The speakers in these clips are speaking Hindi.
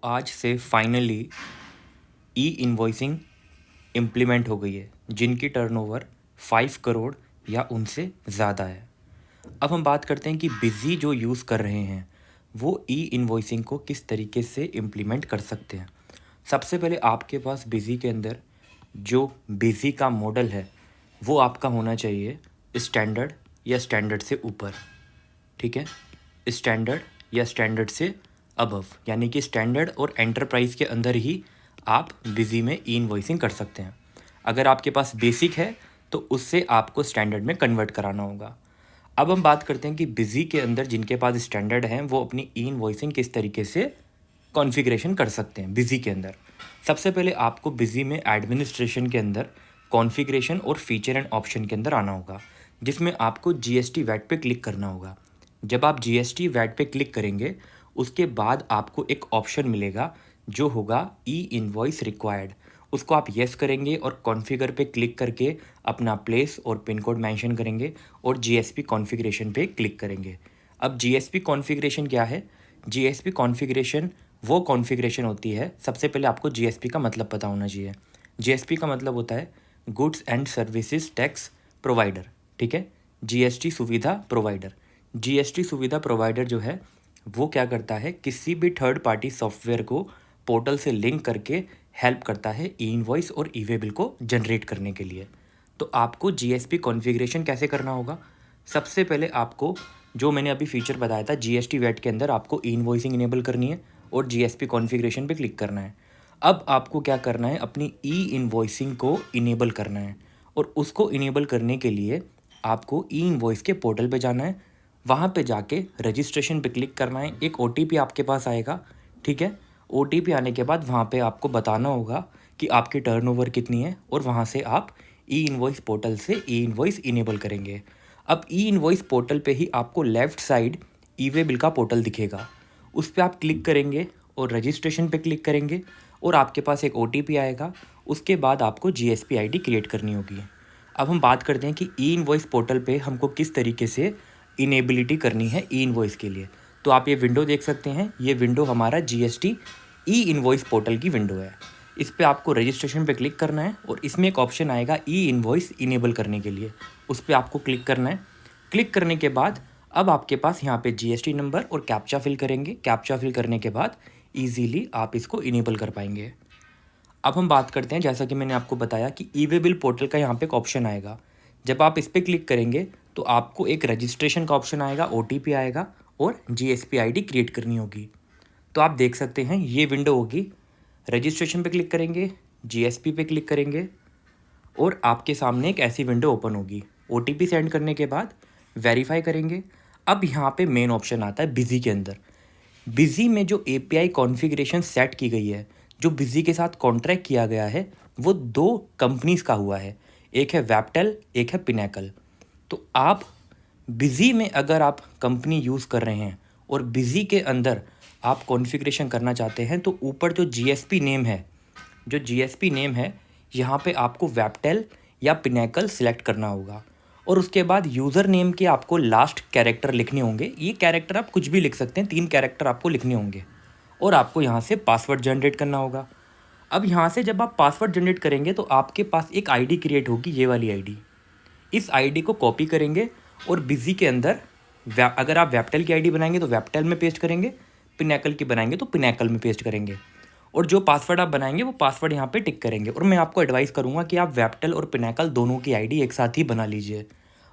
आज से फाइनली ई इन्वॉइसिंग इम्प्लीमेंट हो गई है जिनकी टर्नओवर 5 करोड़ या उनसे ज़्यादा है। अब हम बात करते हैं कि बिज़ी जो यूज़ कर रहे हैं वो ई इन्वॉइसिंग को किस तरीके से इम्प्लीमेंट कर सकते हैं। सबसे पहले आपके पास बिज़ी के अंदर जो बिज़ी का मॉडल है वो आपका होना चाहिए स्टैंडर्ड या स्टैंडर्ड से ऊपर, ठीक है, स्टैंडर्ड या स्टैंडर्ड से अबव, यानी कि स्टैंडर्ड और एंटरप्राइज के अंदर ही आप बिज़ी में ई इन्वॉइसिंग कर सकते हैं। अगर आपके पास बेसिक है तो उससे आपको स्टैंडर्ड में कन्वर्ट कराना होगा। अब हम बात करते हैं कि बिज़ी के अंदर जिनके पास स्टैंडर्ड हैं वो अपनी ई इन्वॉइसिंग किस तरीके से कॉन्फ़िगरेशन कर सकते हैं बिज़ी के अंदर। सबसे पहले आपको बिज़ी में एडमिनिस्ट्रेशन के अंदर कॉन्फ़िगरेशन और फीचर एंड ऑप्शन के अंदर आना होगा, जिसमें आपको जीएसटी वैट पे क्लिक करना होगा। जब आप जीएसटी वैट पे क्लिक करेंगे उसके बाद आपको एक ऑप्शन मिलेगा जो होगा ई इनवॉइस रिक्वायर्ड। उसको आप येस करेंगे और कॉन्फ़िगर पे क्लिक करके अपना प्लेस और पिन कोड मेंशन करेंगे और जीएसपी कॉन्फ़िगरेशन पे क्लिक करेंगे। अब जीएसपी कॉन्फ़िगरेशन क्या है? जीएसपी कॉन्फ़िगरेशन वो कॉन्फ़िगरेशन होती है, सबसे पहले आपको जीएसपी का मतलब पता होना चाहिए। जीएसपी का मतलब होता है goods and services tax provider, ठीक है, जीएसटी सुविधा प्रोवाइडर। जीएसटी सुविधा प्रोवाइडर जो है वो क्या करता है, किसी भी थर्ड पार्टी सॉफ्टवेयर को पोर्टल से लिंक करके हेल्प करता है ई इनवॉइस और ई वे बिल को जनरेट करने के लिए। तो आपको जीएसपी कॉन्फ़िगरेशन कैसे करना होगा? सबसे पहले आपको जो मैंने अभी फीचर बताया था जीएसटी वैट के अंदर आपको ई इनवॉइसिंग इनेबल करनी है और जीएसपी कॉन्फ़िगरेशन पे क्लिक करना है। अब आपको क्या करना है, अपनी ई इनवॉइसिंग को इनेबल करना है और उसको इनेबल करने के लिए आपको ई इनवॉइस के पोर्टल पे जाना है। वहाँ पे जाके रजिस्ट्रेशन पे क्लिक करना है। एक ओटीपी आपके पास आएगा, ठीक है। ओटीपी आने के बाद वहाँ पे आपको बताना होगा कि आपकी टर्नओवर कितनी है और वहाँ से आप ई इनवॉइस पोर्टल से ई इनवॉइस इनेबल करेंगे। अब ई इनवॉइस पोर्टल पे ही आपको लेफ़्ट साइड ई वे बिल का पोर्टल दिखेगा, उस पर आप क्लिक करेंगे और रजिस्ट्रेशन पे क्लिक करेंगे और आपके पास एक ओटीपी आएगा। उसके बाद आपको जीएसपी आईडी क्रिएट करनी होगी। अब हम बात करते हैं कि ई इनवॉइस पोर्टल पे हमको किस तरीके से इनेबिलिटी करनी है ई इनवॉइस के लिए। तो आप ये विंडो देख सकते हैं, ये विंडो हमारा जीएसटी ई इनवॉइस पोर्टल की विंडो है। इस पे आपको रजिस्ट्रेशन पे क्लिक करना है और इसमें एक ऑप्शन आएगा ई इनवॉइस इनेबल करने के लिए, उस पर आपको क्लिक करना है। क्लिक करने के बाद अब आपके पास यहाँ पे जीएसटी नंबर और कैप्चा फिल करेंगे। कैप्चा फिल करने के बाद ईजीली आप इसको इनेबल कर पाएंगे। अब हम बात करते हैं, जैसा कि मैंने आपको बताया कि ई वे बिल पोर्टल का यहाँ पे एक ऑप्शन आएगा। जब आप इस पर क्लिक करेंगे तो आपको एक रजिस्ट्रेशन का ऑप्शन आएगा, ओटीपी आएगा और जीएसपी आईडी क्रिएट करनी होगी। तो आप देख सकते हैं ये विंडो होगी। रजिस्ट्रेशन पे क्लिक करेंगे, जीएसपी पे क्लिक करेंगे और आपके सामने एक ऐसी विंडो ओपन होगी। ओटीपी सेंड करने के बाद वेरीफाई करेंगे। अब यहाँ पे मेन ऑप्शन आता है बिज़ी के अंदर। बिज़ी में जो एपीआई कॉन्फ़िगरेशन सेट की गई है, जो बिज़ी के साथ कॉन्ट्रैक्ट किया गया है, वो 2 कंपनीज़ का हुआ है, एक है वेबटेल, एक है पिनैकल। तो आप बिज़ी में अगर आप कंपनी यूज़ कर रहे हैं और बिज़ी के अंदर आप कॉन्फ़िगरेशन करना चाहते हैं तो ऊपर जो जीएसपी नेम है, जो जीएसपी नेम है यहाँ पे आपको वेबटेल या पिनैकल सिलेक्ट करना होगा और उसके बाद यूज़र नेम के आपको लास्ट कैरेक्टर लिखने होंगे। ये कैरेक्टर आप कुछ भी लिख सकते हैं, 3 कैरेक्टर आपको लिखने होंगे और आपको यहाँ से पासवर्ड जनरेट करना होगा। अब यहाँ से जब आप पासवर्ड जनरेट करेंगे तो आपके पास एक आईडी क्रिएट होगी, ये वाली आईडी। इस आईडी को कॉपी करेंगे और बिज़ी के अंदर अगर आप वेबटेल की आईडी बनाएंगे तो वेबटेल में पेस्ट करेंगे, पिनैकल की बनाएंगे तो पिनैकल में पेस्ट करेंगे और जो पासवर्ड आप बनाएंगे वो पासवर्ड यहाँ पे टिक करेंगे। और मैं आपको एडवाइस करूँगा कि आप वेबटेल और पिनैकल दोनों की आईडी एक साथ ही बना लीजिए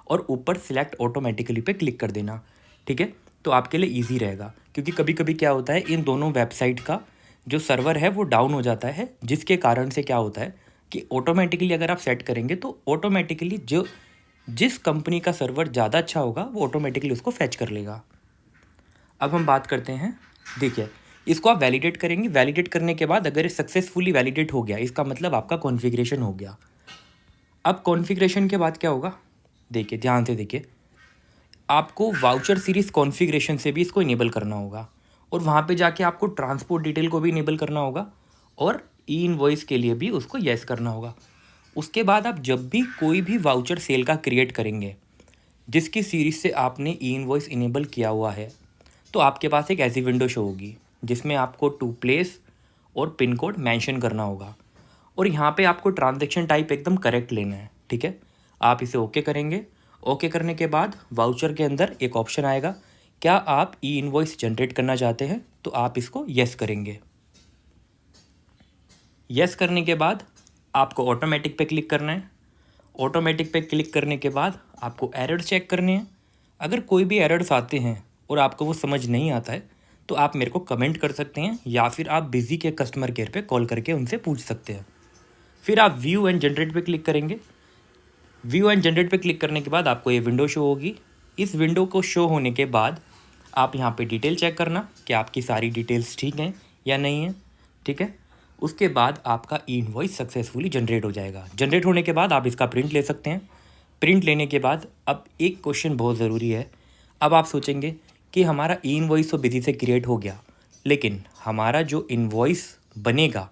और ऊपर सिलेक्ट ऑटोमेटिकली पे क्लिक कर देना, ठीक है। तो आपके लिए ईजी रहेगा, क्योंकि कभी कभी क्या होता है, इन दोनों वेबसाइट का जो सर्वर है वो डाउन हो जाता है, जिसके कारण से क्या होता है कि ऑटोमेटिकली अगर आप सेट करेंगे तो ऑटोमेटिकली जो जिस कंपनी का सर्वर ज़्यादा अच्छा होगा वो ऑटोमेटिकली उसको फैच कर लेगा। अब हम बात करते हैं, देखिए इसको आप वैलिडेट करेंगे। वैलिडेट करने के बाद अगर ये सक्सेसफुली वैलिडेट हो गया, इसका मतलब आपका कॉन्फ़िगरेशन हो गया। अब कॉन्फ़िगरेशन के बाद क्या होगा, देखिए ध्यान से देखिए, आपको वाउचर सीरीज़ कॉन्फ़िगरेशन से भी इसको इनेबल करना होगा और वहाँ पे जाके आपको ट्रांसपोर्ट डिटेल को भी इनेबल करना होगा और ई इनवॉइस के लिए भी उसको येस करना होगा। उसके बाद आप जब भी कोई भी वाउचर सेल का क्रिएट करेंगे जिसकी सीरीज़ से आपने ई इनवॉइस इनेबल किया हुआ है, तो आपके पास एक ऐसी विंडो शो होगी। जिसमें आपको टू प्लेस और पिन कोड मेंशन करना होगा, और यहाँ पे आपको ट्रांजैक्शन टाइप एकदम करेक्ट लेना है, ठीक है। आप इसे ओके करेंगे। ओके करने के बाद वाउचर के अंदर एक ऑप्शन आएगा, क्या आप ई इनवॉइस जनरेट करना चाहते हैं, तो आप इसको यस करेंगे। यस करने के बाद आपको ऑटोमेटिक पे क्लिक करना है। ऑटोमेटिक पे क्लिक करने के बाद आपको एरर चेक करने हैं। अगर कोई भी एरर्स आते हैं और आपको वो समझ नहीं आता है तो आप मेरे को कमेंट कर सकते हैं, या फिर आप बिजी के कस्टमर केयर पे कॉल करके उनसे पूछ सकते हैं। फिर आप व्यू एंड जनरेट पे क्लिक करेंगे। व्यू एंड जनरेट पे क्लिक करने के बाद आपको ये विंडो शो होगी। इस विंडो को शो होने के बाद आप यहाँ पे डिटेल चेक करना कि आपकी सारी डिटेल्स ठीक हैं या नहीं है, ठीक है। उसके बाद आपका ई इनवॉइस सक्सेसफुली जनरेट हो जाएगा। जनरेट होने के बाद आप इसका प्रिंट ले सकते हैं। प्रिंट लेने के बाद अब एक क्वेश्चन बहुत ज़रूरी है। अब आप सोचेंगे कि हमारा ई इनवॉइस तो बिजी से क्रिएट हो गया, लेकिन हमारा जो इनवॉइस बनेगा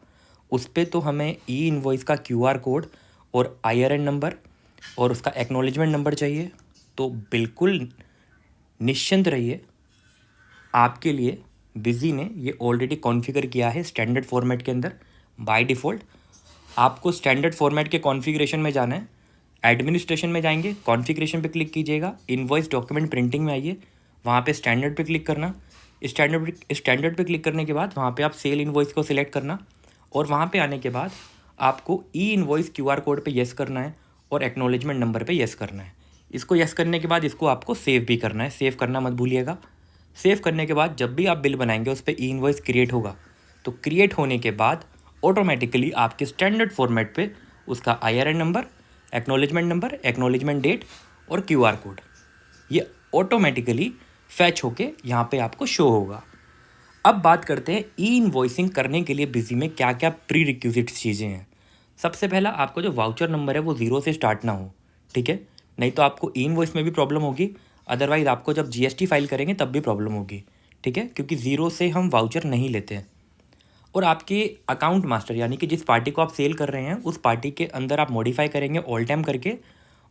उस पर तो हमें ई इनवॉइस का QR कोड और IRN नंबर और उसका एक्नॉलेजमेंट नंबर चाहिए। तो बिल्कुल निश्चिंत रहिए, आपके लिए बिजी ने ये ऑलरेडी कॉन्फ़िगर किया है स्टैंडर्ड फॉर्मेट के अंदर। बाय डिफ़ॉल्ट आपको स्टैंडर्ड फॉर्मेट के कॉन्फ़िगरेशन में जाना है। एडमिनिस्ट्रेशन में जाएंगे, कॉन्फ़िगरेशन पे क्लिक कीजिएगा, इनवॉइस डॉक्यूमेंट प्रिंटिंग में आइए, वहाँ पे स्टैंडर्ड पे क्लिक करना। स्टैंडर्ड पे क्लिक करने के बाद वहाँ पे आप सेल इनवॉइस को सिलेक्ट करना, और वहाँ पे आने के बाद आपको ई इनवॉइस QR कोड पे येस करना है और एक्नॉलेजमेंट नंबर पे येस करना है। इसको येस करने के बाद इसको आपको सेव भी करना है, सेव करना मत भूलिएगा। सेव करने के बाद जब भी आप बिल बनाएंगे उस पर ई इनवॉइस क्रिएट होगा, तो क्रिएट होने के बाद ऑटोमेटिकली आपके स्टैंडर्ड फॉर्मेट पे उसका IRN नंबर, एक्नॉलेजमेंट डेट और QR कोड ये ऑटोमेटिकली फैच होके यहाँ पे आपको शो होगा। अब बात करते हैं ई इनवॉइसिंग करने के लिए बिजी में क्या क्या प्री रिक्विजिट्स चीज़ें हैं। सबसे पहला, आपको जो वाउचर नंबर है वो 0 से स्टार्ट ना हो, ठीक है, नहीं तो आपको ई इनवॉइस में भी प्रॉब्लम होगी। अदरवाइज़ आपको जब GST फाइल करेंगे तब भी प्रॉब्लम होगी, ठीक है, क्योंकि 0 से हम वाउचर नहीं लेते हैं। और आपके अकाउंट मास्टर यानी कि जिस पार्टी को आप सेल कर रहे हैं उस पार्टी के अंदर आप मॉडिफाई करेंगे ऑल टाइम करके,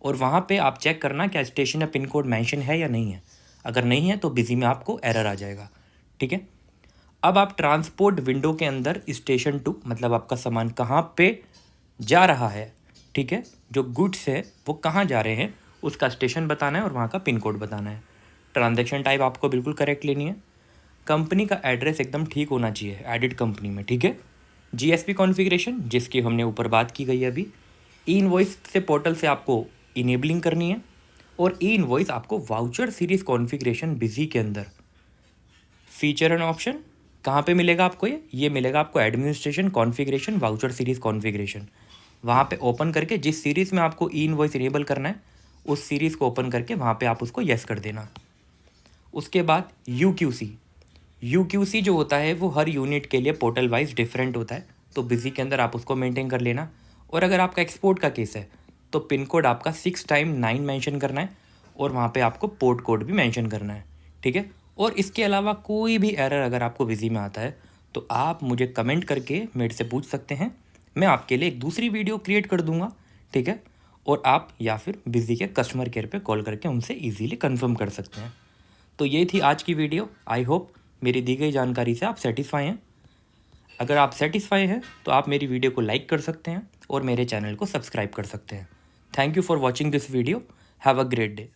और वहाँ पे आप चेक करना क्या स्टेशन या पिन कोड मेंशन है या नहीं है। अगर नहीं है तो बिजी में आपको एरर आ जाएगा, ठीक है। अब आप ट्रांसपोर्ट विंडो के अंदर स्टेशन टू मतलब आपका सामान कहाँ पे जा रहा है, ठीक है, जो गुड्स है वो कहाँ जा रहे हैं उसका स्टेशन बताना है और वहाँ का पिन कोड बताना है। ट्रांजैक्शन टाइप आपको बिल्कुल करेक्ट लेनी है। कंपनी का एड्रेस एकदम ठीक होना चाहिए एडिड कंपनी में, ठीक है। GSP कॉन्फ़िगरेशन जिसकी हमने ऊपर बात की गई है अभी। ई इनवॉइस से पोर्टल से आपको इनेबलिंग करनी है, और ई इनवॉइस आपको वाउचर सीरीज़ कॉन्फ़िगरेशन बिजी के अंदर फीचर एंड ऑप्शन कहाँ पे मिलेगा आपको, ये मिलेगा आपको administration configuration voucher series configuration. वहाँ पे ओपन करके जिस सीरीज़ में आपको ई इनवॉइस इनेबल करना है उस सीरीज़ को ओपन करके वहाँ पे आप उसको येस कर देना। उसके बाद UQC जो होता है वो हर यूनिट के लिए पोर्टल वाइज डिफरेंट होता है, तो बिजी के अंदर आप उसको मेंटेन कर लेना। और अगर आपका एक्सपोर्ट का केस है तो पिन कोड आपका 6 टाइम 9 मेंशन करना है, और वहाँ पे आपको पोर्ट कोड भी मेंशन करना है, ठीक है। और इसके अलावा कोई भी एरर अगर आपको बिजी में आता है तो आप मुझे कमेंट करके मेरे से पूछ सकते हैं, मैं आपके लिए एक दूसरी वीडियो क्रिएट कर दूंगा, ठीक है। और आप या फिर बिजी के कस्टमर केयर पे कॉल करके उनसे इजीली कंफर्म कर सकते हैं। तो ये थी आज की वीडियो। आई होप मेरी दी गई जानकारी से आप सेटिस्फाई हैं। अगर आप सेटिस्फाई हैं तो आप मेरी वीडियो को लाइक कर सकते हैं और मेरे चैनल को सब्सक्राइब कर सकते हैं। Thank you for watching this video. Have a great day.